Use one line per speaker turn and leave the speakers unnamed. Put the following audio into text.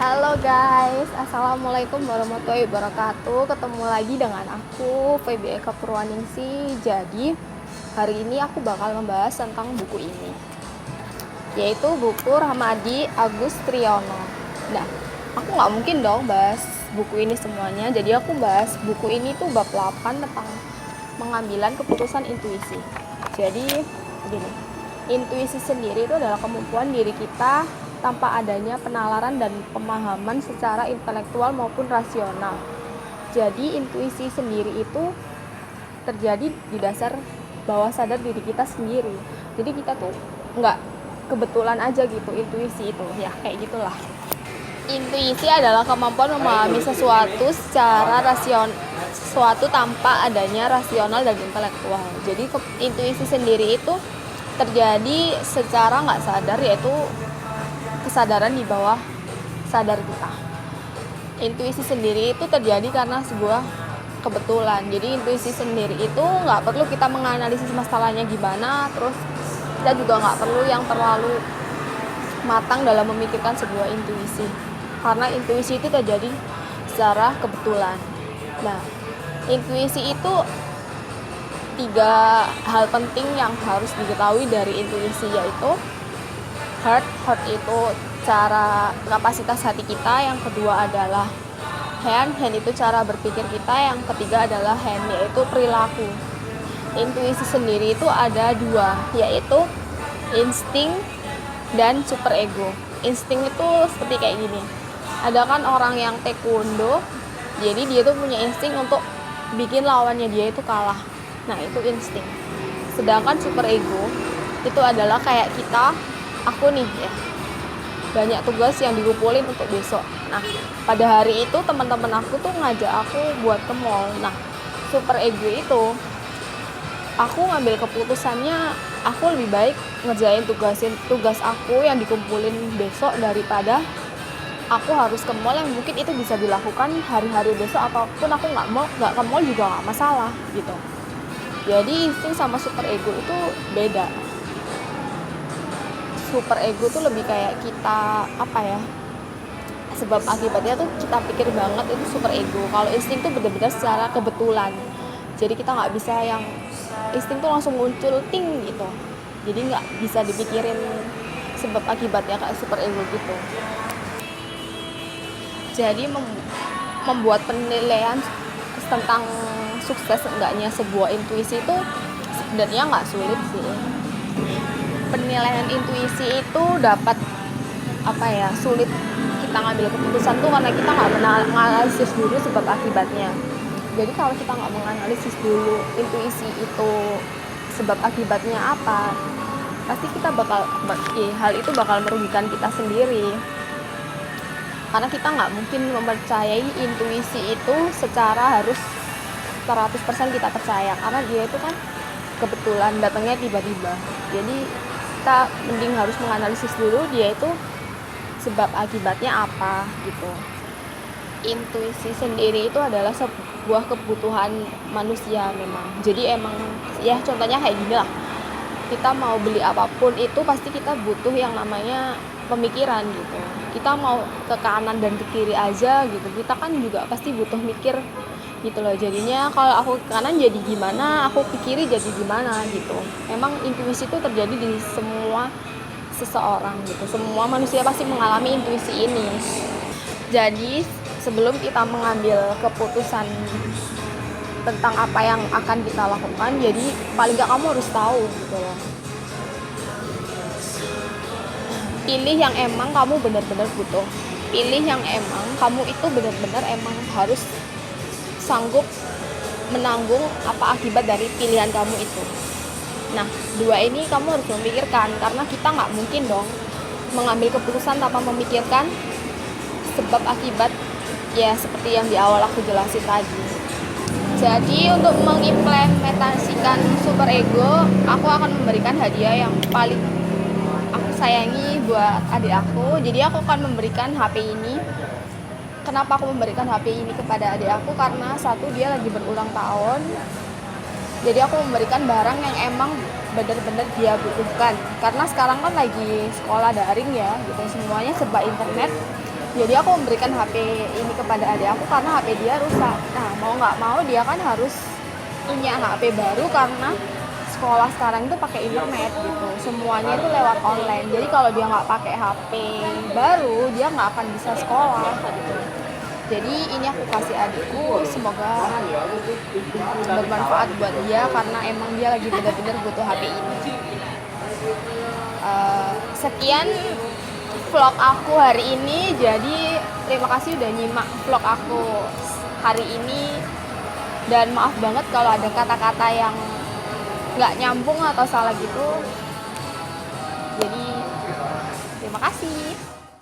Halo guys, Assalamualaikum warahmatullahi wabarakatuh. Ketemu lagi dengan aku, Feby Eka Purwaningsi. Jadi, hari ini aku bakal membahas tentang buku ini, yaitu buku Rahmadi Agus Triyono. Nah, aku nggak mungkin dong bahas buku ini semuanya. Jadi aku bahas buku ini tuh bab 8 tentang pengambilan keputusan intuisi. Jadi, gini, intuisi sendiri itu adalah kemampuan diri kita tanpa adanya penalaran dan pemahaman secara intelektual maupun rasional. Jadi intuisi sendiri itu terjadi di dasar bawah sadar diri kita sendiri. Jadi kita tuh nggak kebetulan aja gitu intuisi itu, ya kayak gitulah. Intuisi adalah kemampuan memahami sesuatu secara sesuatu tanpa adanya rasional dan intelektual. Jadi intuisi sendiri itu terjadi secara nggak sadar, yaitu kesadaran di bawah sadar kita. Intuisi sendiri itu terjadi karena sebuah kebetulan. Jadi intuisi sendiri itu nggak perlu kita menganalisis masalahnya gimana, terus kita juga nggak perlu yang terlalu matang dalam memikirkan sebuah intuisi, karena intuisi itu terjadi secara kebetulan. Nah, intuisi itu 3 hal penting yang harus diketahui dari intuisi, yaitu heart itu cara kapasitas hati kita, yang kedua adalah hand itu cara berpikir kita, yang ketiga adalah yaitu perilaku. Intuisi sendiri itu ada 2, yaitu insting dan superego. Insting itu seperti kayak gini, ada kan orang yang taekwondo, jadi dia tuh punya insting untuk bikin lawannya dia itu kalah. Nah, itu insting. Sedangkan superego itu adalah kayak kita, aku nih ya, banyak tugas yang dikumpulin untuk besok. Nah, pada hari itu teman-teman aku tuh ngajak aku buat ke mall. Nah, super ego itu aku ngambil keputusannya aku lebih baik ngerjain tugas aku yang dikumpulin besok daripada aku harus ke mall yang mungkin itu bisa dilakukan hari-hari besok, ataupun aku nggak ke mall juga nggak masalah gitu. Jadi insting sama super ego itu beda. Super ego tuh lebih kayak kita sebab akibatnya tuh kita pikir banget, itu super ego. Kalau insting tuh benar-benar secara kebetulan, jadi kita nggak bisa yang insting tuh langsung muncul ting gitu, jadi nggak bisa dipikirin sebab akibatnya kayak super ego gitu. Jadi membuat penilaian tentang sukses enggaknya sebuah intuisi itu sebenarnya nggak sulit sih. Penilaian intuisi itu dapat sulit kita ngambil keputusan tuh karena kita nggak menganalisis dulu sebab akibatnya. Jadi kalau kita nggak menganalisis dulu intuisi itu sebab akibatnya apa, pasti kita hal itu bakal merugikan kita sendiri, karena kita nggak mungkin mempercayai intuisi itu secara harus 100% kita percaya, karena dia itu kan kebetulan datangnya tiba-tiba. Jadi kita mending harus menganalisis dulu dia itu sebab akibatnya apa gitu. Intuisi sendiri itu adalah sebuah kebutuhan manusia memang. Jadi emang ya contohnya kayak gini lah, kita mau beli apapun itu pasti kita butuh yang namanya pemikiran gitu. Kita mau ke kanan dan ke kiri aja gitu, kita kan juga pasti butuh mikir gitu loh. Jadinya kalau aku ke kanan jadi gimana, aku ke kiri jadi gimana gitu. Emang intuisi itu terjadi di semua seseorang gitu. Semua manusia pasti mengalami intuisi ini. Jadi sebelum kita mengambil keputusan tentang apa yang akan kita lakukan, jadi paling gak kamu harus tahu gitu loh. Pilih yang emang kamu benar-benar butuh. Pilih yang emang kamu itu benar-benar emang harus sanggup menanggung apa akibat dari pilihan kamu itu. Nah, 2 ini kamu harus memikirkan, karena kita nggak mungkin dong mengambil keputusan tanpa memikirkan sebab akibat, ya seperti yang di awal aku jelasin tadi. Jadi untuk mengimplementasikan super ego, aku akan memberikan hadiah yang paling aku sayangi buat adik aku. Jadi aku akan memberikan HP ini. Kenapa aku memberikan HP ini kepada adik aku? Karena satu, dia lagi berulang tahun. Jadi aku memberikan barang yang emang benar-benar dia butuhkan. Karena sekarang kan lagi sekolah daring ya, gitu. Semuanya serba internet. Jadi aku memberikan HP ini kepada adik aku karena HP dia rusak. Nah, mau nggak mau dia kan harus punya HP baru karena sekolah sekarang itu pakai internet gitu. Semuanya itu lewat online. Jadi kalau dia nggak pakai HP baru, dia nggak akan bisa sekolah gitu. Jadi ini aku kasih adikku, semoga bermanfaat buat dia karena emang dia lagi benar-benar butuh HP ini. Sekian vlog aku hari ini. Jadi terima kasih udah nyimak vlog aku hari ini, dan maaf banget kalau ada kata-kata yang nggak nyambung atau salah gitu. Jadi terima kasih.